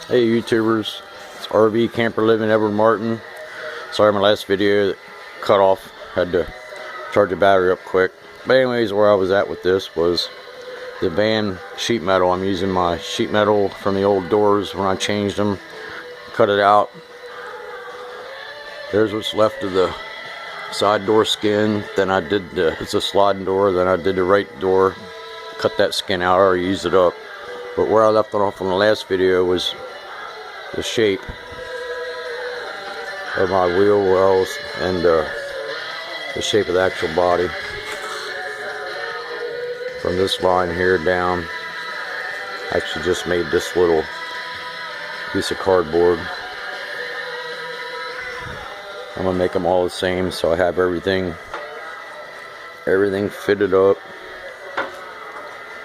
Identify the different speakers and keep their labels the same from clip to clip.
Speaker 1: Hey YouTubers, it's RV Camper Living Edward Martin. Sorry my last video cut off, had to charge the battery up quick. But anyways, where I was at with this was the van sheet metal. I'm using my sheet metal from the old doors when I changed them, cut it out. There's what's left of the side door skin. Then I did it's a sliding door, then I did the right door, cut that skin out, I already used it up. But where I left it off on the last video was the shape of my wheel wells and the shape of the actual body. From this line here down, I actually just made this little piece of cardboard. I'm gonna make them all the same, so I have everything fitted up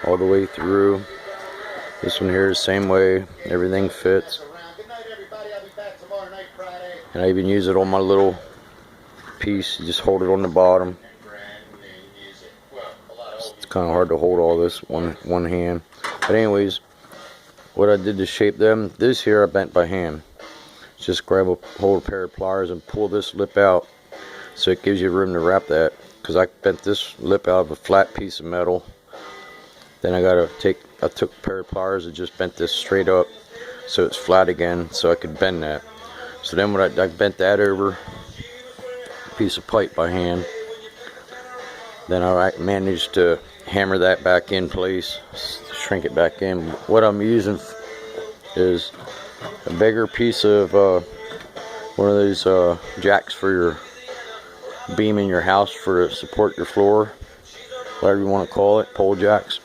Speaker 1: all the way through. This one here is the same way, everything fits. And I even use it on my little piece. You just hold it on the bottom. It's kind of hard to hold all this one hand. But anyways, what I did to shape them, this here I bent by hand. Just grab hold a pair of pliers and pull this lip out, so it gives you room to wrap that. Because I bent this lip out of a flat piece of metal. Then I took a pair of pliers and just bent this straight up so it's flat again, so I could bend that. So then when I bent that over a piece of pipe by hand, then I managed to hammer that back in place, shrink it back in. What I'm using is a bigger piece of one of those jacks for your beam in your house for to support your floor, whatever you want to call it, pole jacks.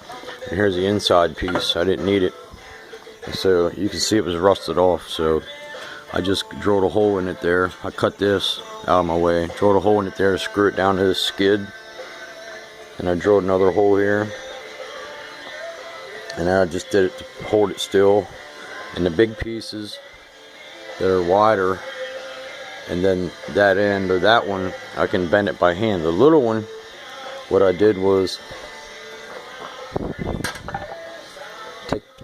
Speaker 1: And here's the inside piece. I didn't need it, so you can see it was rusted off, so I just drilled a hole in it there. I cut this out of my way, drilled a hole in it there to screw it down to the skid, and I drilled another hole here, and then I just did it to hold it still. And the big pieces that are wider, and then that end or that one, I can bend it by hand. The little one, what I did was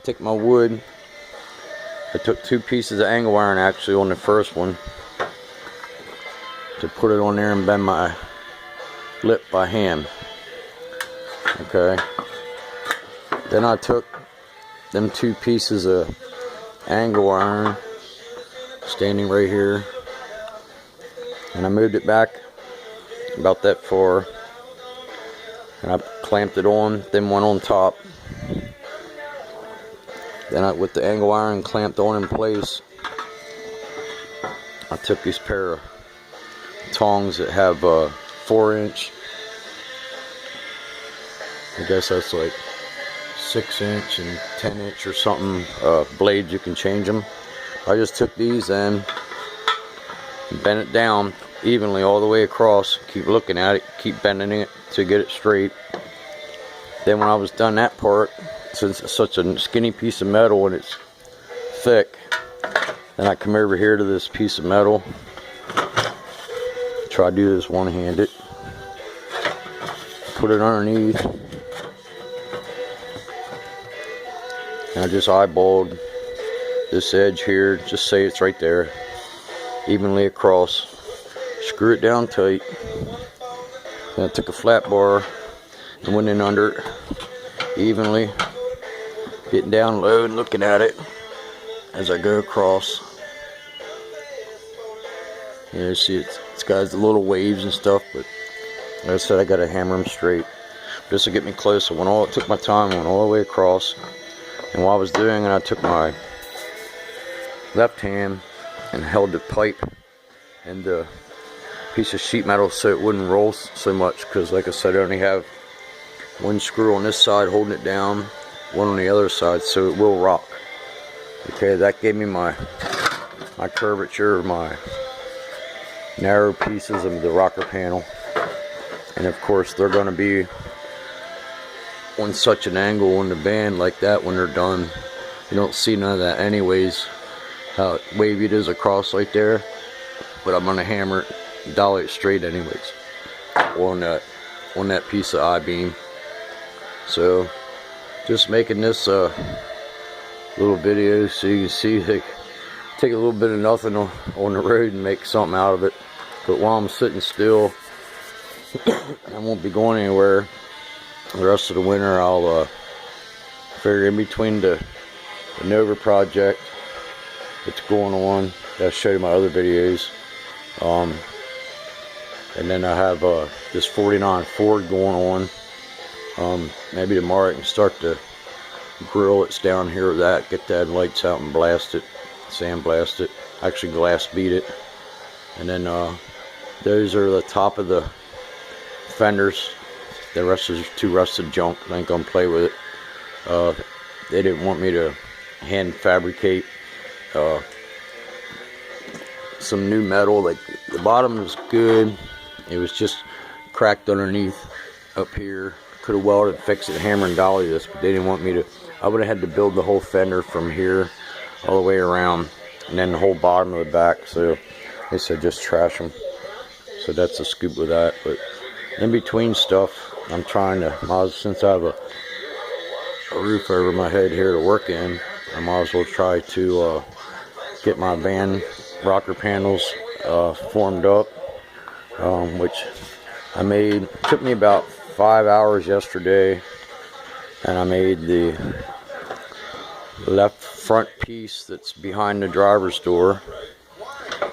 Speaker 1: take my wood. I took 2 pieces of angle iron actually on the first one to put it on there and bend my lip by hand. Okay. Then I took them 2 pieces of angle iron standing right here, and I moved it back about that far, and I clamped it on, then one on top. Then with the angle iron clamped on in place, I took this pair of tongs that have 4-inch, I guess that's like 6-inch and 10-inch or something blades. You can change them. I just took these and bent it down evenly all the way across. Keep looking at it, keep bending it to get it straight. Then when I was done that part, since it's such a skinny piece of metal and it's thick, then I come over here to this piece of metal. Try to do this one-handed. Put it underneath. And I just eyeballed this edge here, just say it's right there, evenly across. Screw it down tight. Then I took a flat bar and went in under it evenly, getting down low and looking at it as I go across. You see it's got the little waves and stuff, but like I said, I gotta hammer them straight. Just to get me close, it took my time, went all the way across. And while I was doing it, I took my left hand and held the pipe and the piece of sheet metal so it wouldn't roll so much, because like I said, I only have one screw on this side holding it down, one on the other side, so it will rock. Okay, that gave me my curvature, my narrow pieces of the rocker panel. And of course they're going to be on such an angle on the band like that when they're done. You don't see none of that anyways, how wavy it is across right there. But I'm going to hammer it, dolly it straight anyways on that piece of I-beam. So just making this little videos so you can see, like, take a little bit of nothing on the road and make something out of it. But while I'm sitting still, I won't be going anywhere the rest of the winter. I'll figure in between the Nova project that's going on, that I showed you my other videos, and then I have this 49 Ford going on. Maybe tomorrow I can start the grill that's down here with that, get that lights out and blast it, sandblast it, actually glass beat it. And then those are the top of the fenders. The rest is too rusted junk. I ain't gonna play with it. They didn't want me to hand fabricate some new metal. Like, the bottom was good, it was just cracked underneath up here. Could have welded, fixed it, hammer and dolly this, but they didn't want me to. I would have had to build the whole fender from here all the way around, and then the whole bottom of the back. So they said just trash them. So that's the scoop with that. But in between stuff, I'm trying to, since I have a roof over my head here to work in, I might as well try to get my van rocker panels formed up, which I made. Took me about 5 hours yesterday, and I made the left front piece that's behind the driver's door.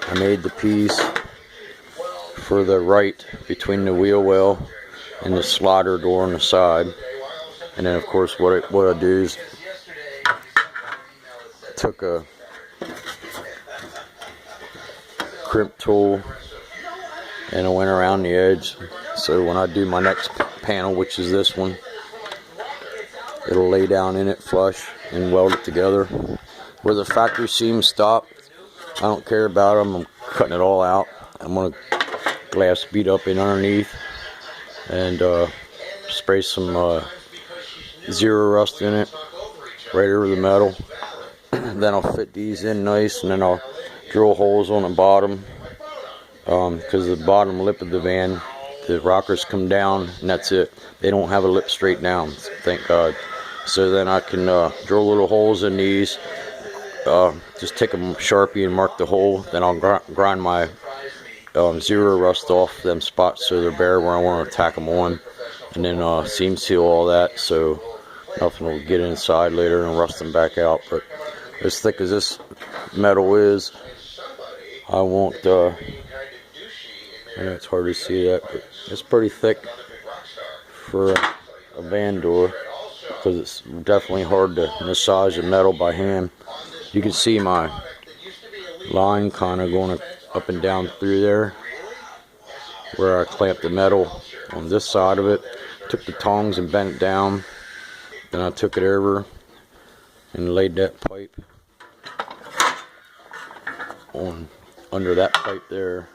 Speaker 1: I made the piece for the right between the wheel well and the slider door on the side. And then, of course, what I do is took a crimp tool and I went around the edge, so when I do my next panel, which is this one, it'll lay down in it flush and weld it together. Where the factory seams stop, I don't care about them. I'm cutting it all out. I'm gonna glass beat up in underneath and spray some Zero Rust in it right over the metal. Then I'll fit these in nice, and then I'll drill holes on the bottom, because the bottom lip of the van, the rockers come down and that's it. They don't have a lip straight down, thank God. So then I can drill little holes in these, just take a Sharpie and mark the hole. Then I'll grind my Zero Rust off them spots so they're bare where I want to tack them on, and then seam seal all that so nothing will get inside later and rust them back out. But as thick as this metal is, I won't, I know it's hard to see that, but it's pretty thick for a van door, because it's definitely hard to massage the metal by hand. You can see my line kind of going up and down through there where I clamped the metal on this side of it. Took the tongs and bent it down, then I took it over and laid that pipe on under that pipe there.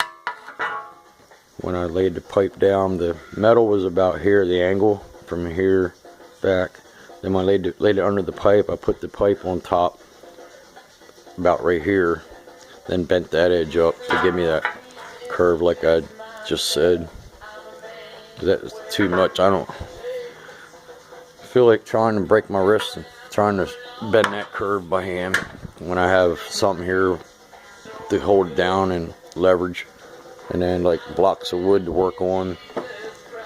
Speaker 1: When I laid the pipe down, the metal was about here, the angle from here back. Then when I laid it under the pipe, I put the pipe on top about right here, then bent that edge up to give me that curve like I just said. That was too much. I don't feel like trying to break my wrist and trying to bend that curve by hand when I have something here to hold it down and leverage, and then like blocks of wood to work on.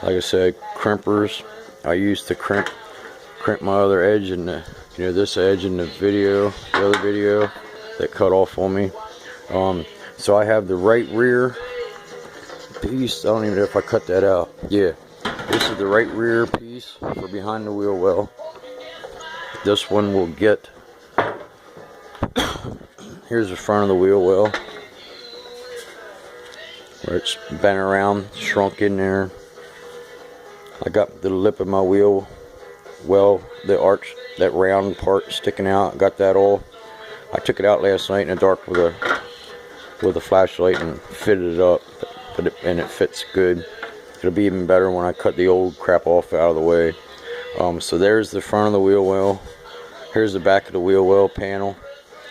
Speaker 1: Like I said, crimpers I used to crimp my other edge, and this edge in the other video that cut off on me. So I have the right rear piece. I don't even know if I cut that out. Yeah, this is the right rear piece for behind the wheel well. This one will get here's the front of the wheel well where it's bent around, shrunk in there. I got the lip of my wheel well, the arch, that round part sticking out, got that all. I took it out last night in the dark with a flashlight and fitted it up, and it fits good. It'll be even better when I cut the old crap off out of the way. So there's the front of the wheel well. Here's the back of the wheel well panel.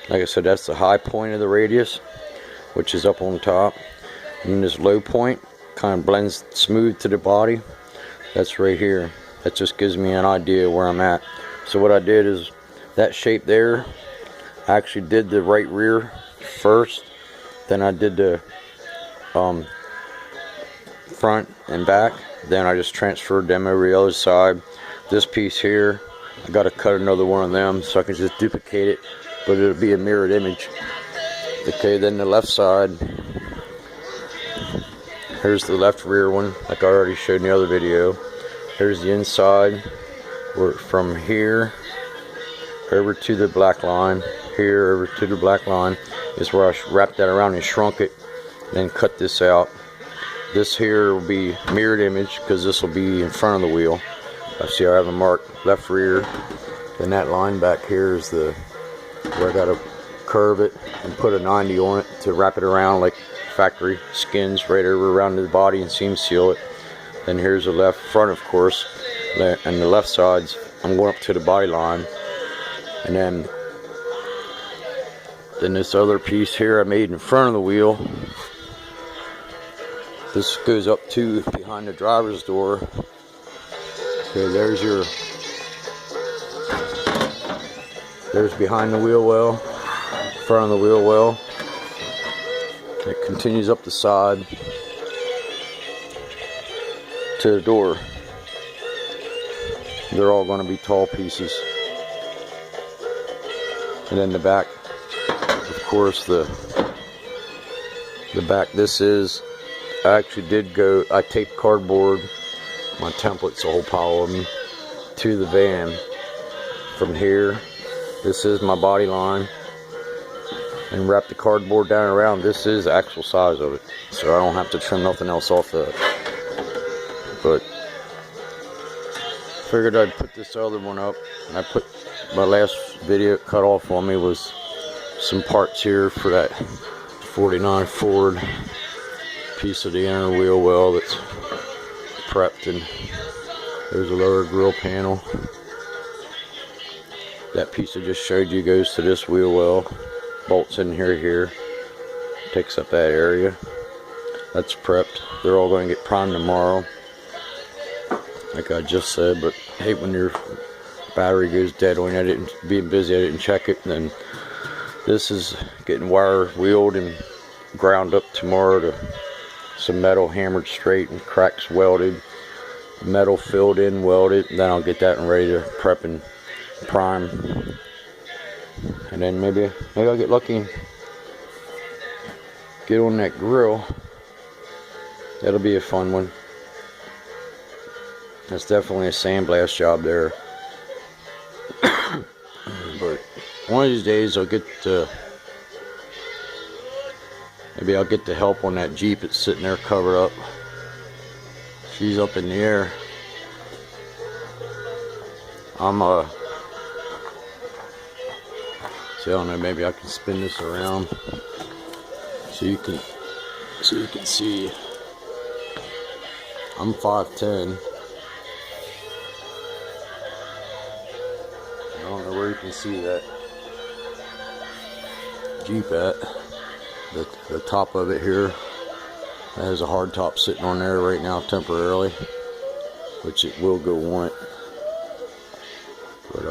Speaker 1: Like I said, that's the high point of the radius, which is up on top. And this low point kind of blends smooth to the body. That's right here. That just gives me an idea where I'm at. So what I did is that shape there, I actually did the right rear first, then I did the front and back, then I just transferred them over the other side. This piece here, I got to cut another one of them so I can just duplicate it, but it'll be a mirrored image. Okay, then the left side, here's the left rear one, like I already showed in the other video. Here's the inside, where from here over to the black line, here over to the black line is where I wrapped that around and shrunk it, then cut this out. This here will be mirrored image because this will be in front of the wheel. I see I have a mark left rear. Then that line back here is the where I got to curve it and put a 90 on it to wrap it around like factory skins right over around the body and seam seal it. Then here's the left front, of course, and the left sides I'm going up to the body line. And then this other piece here I made in front of the wheel. This goes up to behind the driver's door. Okay, there's behind the wheel well, front of the wheel well. It continues up the side to the door. They're all going to be tall pieces. And then the back, of course, the back, this is, I actually did go, I taped cardboard, my templates, a whole pile of them, to the van. From here, this is my body line, and wrap the cardboard down around. This is the actual size of it, so I don't have to trim nothing else off that. But figured I'd put this other one up, and I put my last video cut off on me was some parts here for that 49 Ford piece of the inner wheel well that's prepped, and there's a lower grill panel. That piece I just showed you goes to this wheel well, bolts in here, takes up that area. That's prepped. They're all going to get primed tomorrow, like I just said. But I hate when your battery goes dead on you. Being busy, I didn't check it. And this is getting wire wheeled and ground up tomorrow to some metal hammered straight and cracks welded, metal filled in, welded. Then I'll get that one ready to prep and prime, and then maybe I'll get lucky and get on that grill. That'll be a fun one. That's definitely a sandblast job there. But one of these days I'll get maybe I'll get the help on that Jeep that's sitting there covered up. She's up in the air. So I don't know, maybe I can spin this around so you can see. I'm 5'10". I don't know where you can see that Jeep at. The top of it here, that has a hard top sitting on there right now temporarily, which it will go on it. But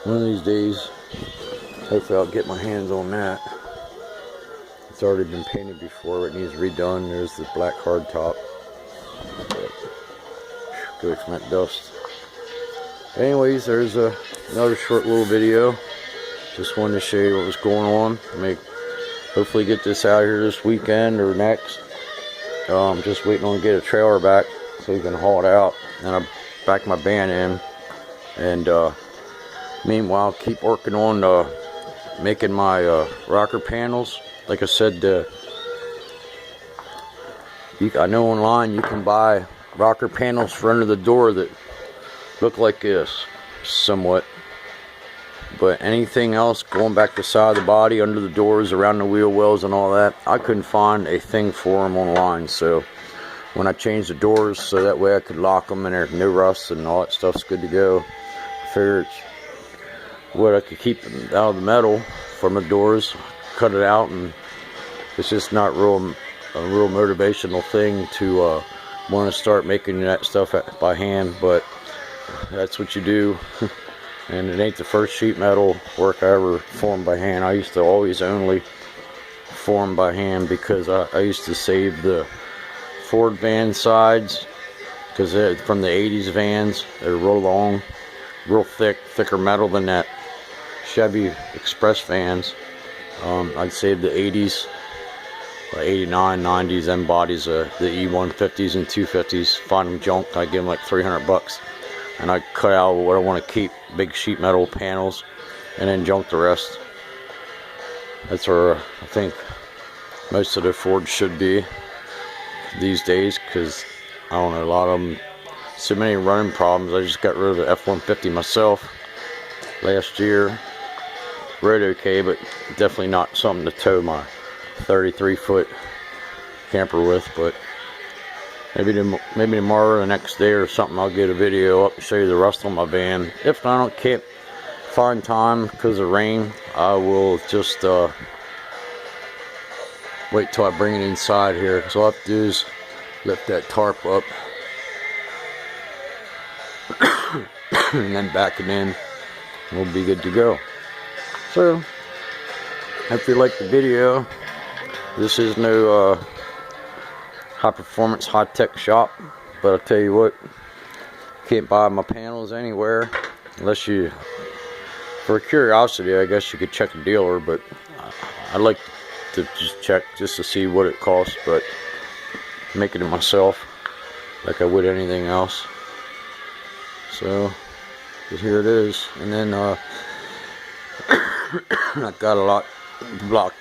Speaker 1: one of these days, hopefully I'll get my hands on that. It's already been painted before, but it needs redone. There's the black hard top. Go from that dust. Anyways, there's another short little video. Just wanted to show you what was going on. Hopefully get this out here this weekend or next. I'm just waiting on to get a trailer back so we can haul it out. And I back my van in. And meanwhile, keep working on making my rocker panels. Like I said, I know online you can buy rocker panels for under the door that look like this, somewhat. But anything else, going back the side of the body, under the doors, around the wheel wells and all that, I couldn't find a thing for them online. So when I changed the doors so that way I could lock them and there's no rust and all that stuff's good to go, I figured what I could keep out of the metal from the doors, cut it out. And it's just not a real motivational thing to want to start making that stuff by hand, but that's what you do. And it ain't the first sheet metal work I ever formed by hand. I used to always only form by hand because I used to save the Ford van sides, because from the 80s vans, they're real long, real thicker metal than that Chevy Express vans. I'd save the 80s, 89, 90s, them bodies, the E150s and 250s, find them junk, I give them like $300, and I cut out what I want to keep, big sheet metal panels, and then junk the rest. That's where I think most of the Fords should be these days, because I don't know, a lot of them, so many running problems. I just got rid of the F-150 myself last year. Rode okay, but definitely not something to tow my 33-foot camper with. But maybe tomorrow or the next day or something, I'll get a video up and show you the rust on my van. If I don't keep find time because of rain, I will just wait till I bring it inside here. So all I have to do is lift that tarp up and then back it in, and we'll be good to go. So, if you like the video, this is no high performance, high tech shop, but I'll tell you what, can't buy my panels anywhere unless you, for curiosity, I guess you could check a dealer, but I'd like to just check just to see what it costs, but making it myself like I would anything else. So here it is, and then I got a lot block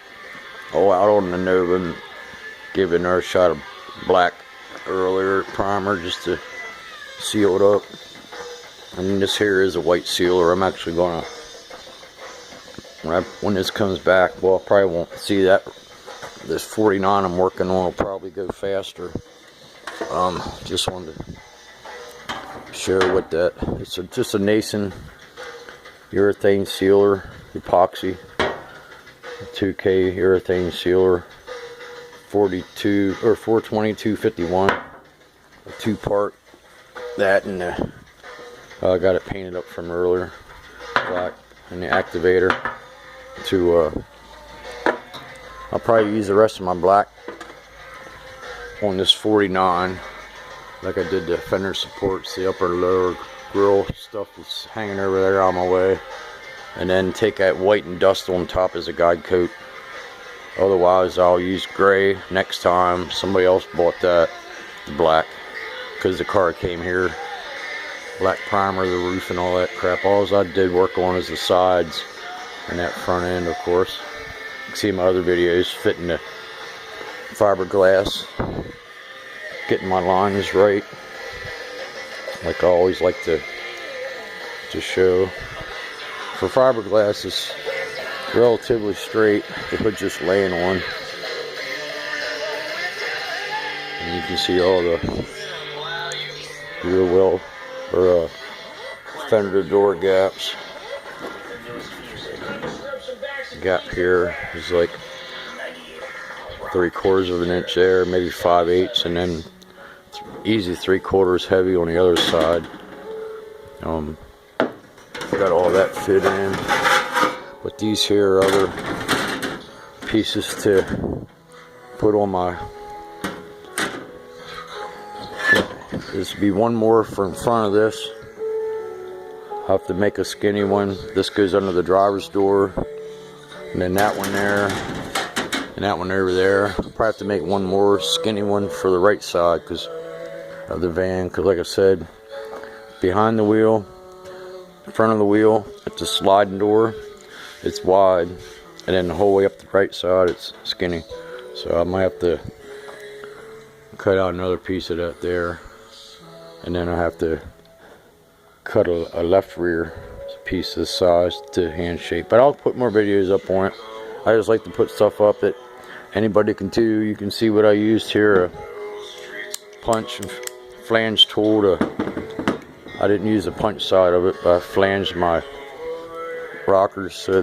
Speaker 1: out on the Nova and gave it another shot of black earlier primer just to seal it up. And this here is a white sealer. I'm actually gonna, when this comes back, well, I probably won't see that. This 49 I'm working on will probably go faster. Just wanted to show what that, it's just a Nason urethane sealer, epoxy, 2K urethane sealer, 42 or 42251, a 2-part. That and I got it painted up from earlier, black, and the activator. To I'll probably use the rest of my black on this 49, like I did the fender supports, the upper and lower grill stuff is hanging over there on my way, and then take that white and dust on top as a guide coat. Otherwise I'll use gray next time. Somebody else bought that, the black, because the car came here, black primer, the roof and all that crap. All I did work on is the sides and that front end, of course. You can see my other videos fitting the fiberglass, getting my lines right, like I always like to show. For fiberglass, it's relatively straight, the hood just laying on, and you can see all the rear wheel or fender door gaps. Gap here is like 3/4 of an inch there, maybe 5/8, and then easy 3/4 heavy on the other side. Got all that fit in, but these here are other pieces to put on my, this would be one more for in front of this. I'll have to make a skinny one. This goes under the driver's door, and then that one there, and that one over there. I'll probably have to make one more skinny one for the right side because of the van, because like I said, behind the wheel, in front of the wheel, it's a sliding door, it's wide, and then the whole way up the right side it's skinny. So I might have to cut out another piece of that there, and then I have to cut a left rear piece this size to hand shape. But I'll put more videos up on it. I just like to put stuff up that anybody can do. You can see what I used here, a punch and flange tool I didn't use the punch side of it, but I flanged my rockers so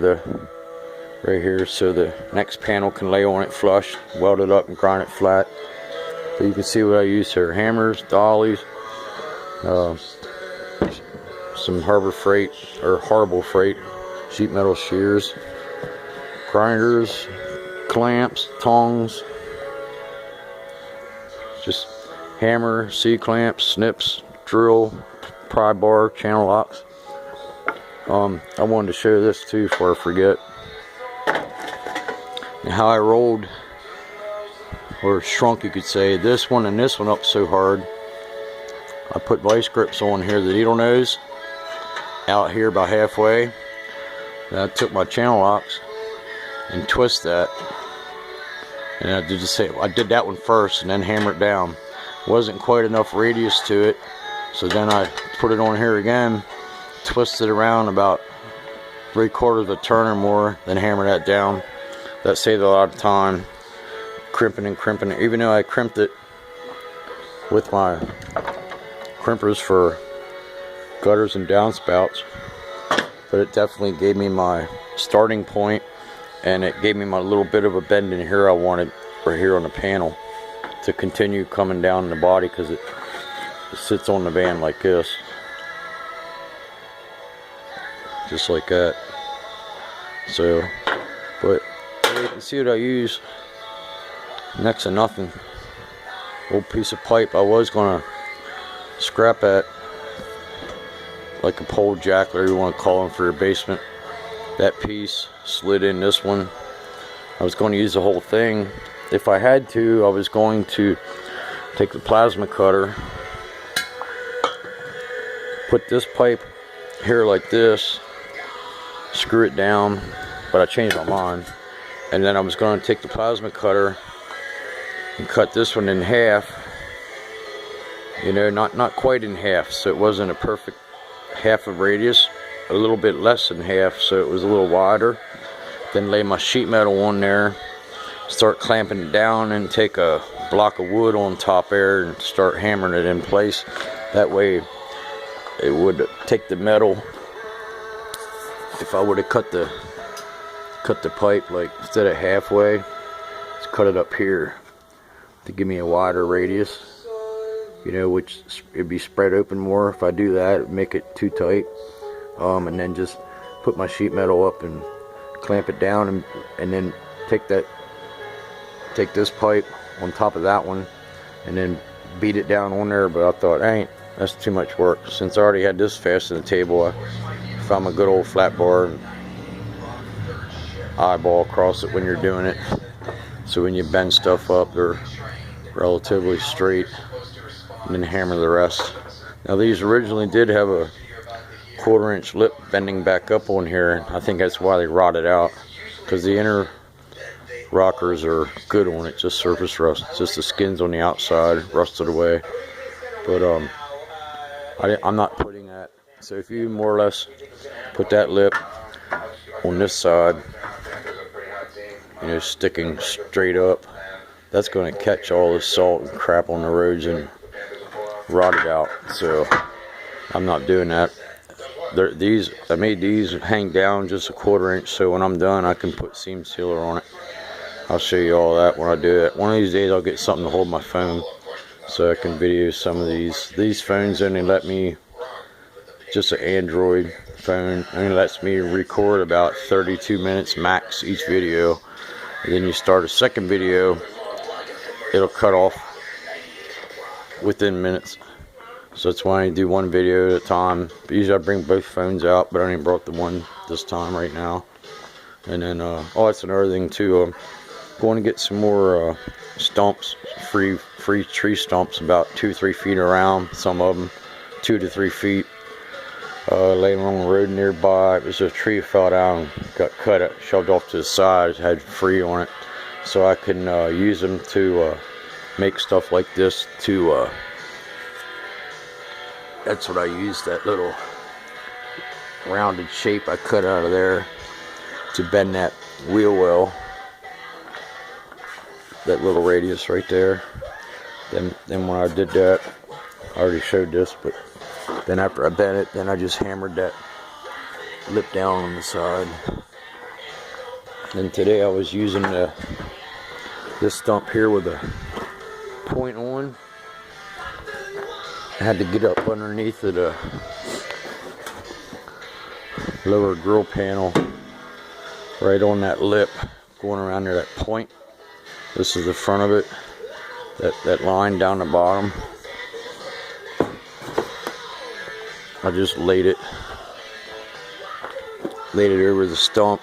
Speaker 1: right here, so the next panel can lay on it flush, weld it up and grind it flat. So you can see what I use here: hammers, dollies, some Harbor Freight or Harbor Freight sheet metal shears, grinders, clamps, tongs, just hammer, C-clamps, snips, drill, pry bar, channel locks. I wanted to show this too before I forget. And how I rolled, or shrunk you could say, this one and this one up so hard. I put vice grips on here, the needle nose, out here about halfway. Then I took my channel locks and twist that. And I did that one first and then hammer it down. Wasn't quite enough radius to it, so then I put it on here again, twist it around about 3/4 of a turn or more, then hammer that down. That saved a lot of time, crimping and crimping it. Even though I crimped it with my crimpers for gutters and downspouts, but it definitely gave me my starting point, and it gave me my little bit of a bend in here I wanted, right here on the panel, to continue coming down the body, because it sits on the band like this, just like that. So, but you can see what I use. Next to nothing. Old piece of pipe. I was gonna scrap that, like a pole jack, whatever you want to call them, for your basement. That piece slid in this one. I was going to use the whole thing. If I had to, I was going to take the plasma cutter, put this pipe here like this, screw it down, but I changed my mind. And then I was going to take the plasma cutter and cut this one in half. You know, not quite in half, so it wasn't a perfect half of radius, a little bit less than half, so it was a little wider. Then lay my sheet metal on there, start clamping it down, and take a block of wood on top there and start hammering it in place. That way it would take the metal. If I would have cut the pipe, like, instead of halfway, just cut it up here to give me a wider radius, you know, which it'd be spread open more. If I do that, it'd make it too tight. And then just put my sheet metal up and clamp it down, and then take this pipe on top of that one and then beat it down on there. But I thought, that's too much work. Since I already had this fastened to the table, I found a good old flat bar and eyeball across it when you're doing it, so when you bend stuff up, they're relatively straight, and then hammer the rest. Now, these originally did have a 1/4 inch lip bending back up on here. I think that's why they rotted out, because the inner rockers are good on it, just surface rust. It's just the skins on the outside rusted away. But I'm not putting that. So if you more or less put that lip on this side, you know, sticking straight up, that's going to catch all the salt and crap on the roads and rot it out. So I'm not doing that. I made these hang down just a 1/4 inch, so when I'm done I can put seam sealer on it. I'll show you all that when I do it. One of these days I'll get something to hold my phone so I can video some of these. These phones only let me, just an Android phone, only lets me record about 32 minutes max each video. And then you start a second video, it'll cut off within minutes. So that's why I do one video at a time. Usually I bring both phones out, but I only brought the one this time right now. And then, that's another thing too. I'm going to get some more stumps, free tree stumps, about 2-3 feet around. Some of them 2 to 3 feet. Laying along the road nearby, it was a tree fell down, got cut, shoved off to the side. It had free on it, so I can use them to make stuff like this. That's what I used, that little rounded shape I cut out of there to bend that wheel well. That little radius right there. Then when I did that, I already showed this, but then after I bent it, then I just hammered that lip down on the side. And today I was using this stump here with a point on. I had to get up underneath it lower grill panel right on that lip, going around there, that point. This is the front of it, that line down the bottom. I just laid it over the stump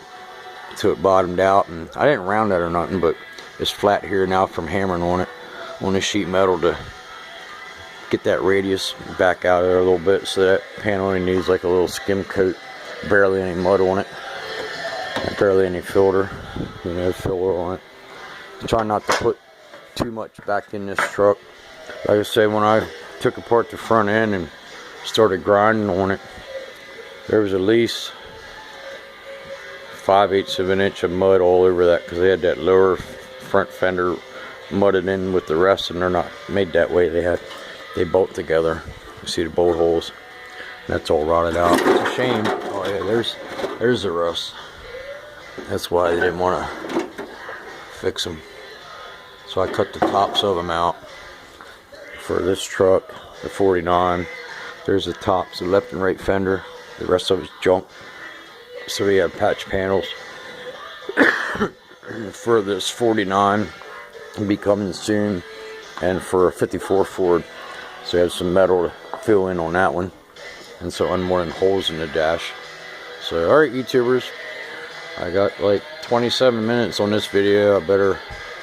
Speaker 1: till it bottomed out, and I didn't round that or nothing, but it's flat here now from hammering on it on this sheet metal to get that radius back out of there a little bit. So that panel only needs like a little skim coat, barely any mud on it, barely any filter, filler on it. Try not to put too much back in this truck. Like I said, when I took apart the front end and started grinding on it, there was at least 5/8 of an inch of mud all over that, because they had that lower front fender mudded in with the rest, and they're not made that way. They bolt together. You see the bolt holes. That's all rotted out. It's a shame. Oh yeah, there's the rust. That's why they didn't want to fix them. So I cut the tops of them out for this truck, the 49. There's the tops, the left and right fender. The rest of it's junk. So we have patch panels for this 49. Will be coming soon, and for a 54 Ford. So we have some metal to fill in on that one, and so unmooring holes in the dash. So alright, YouTubers, I got like 27 minutes on this video. I better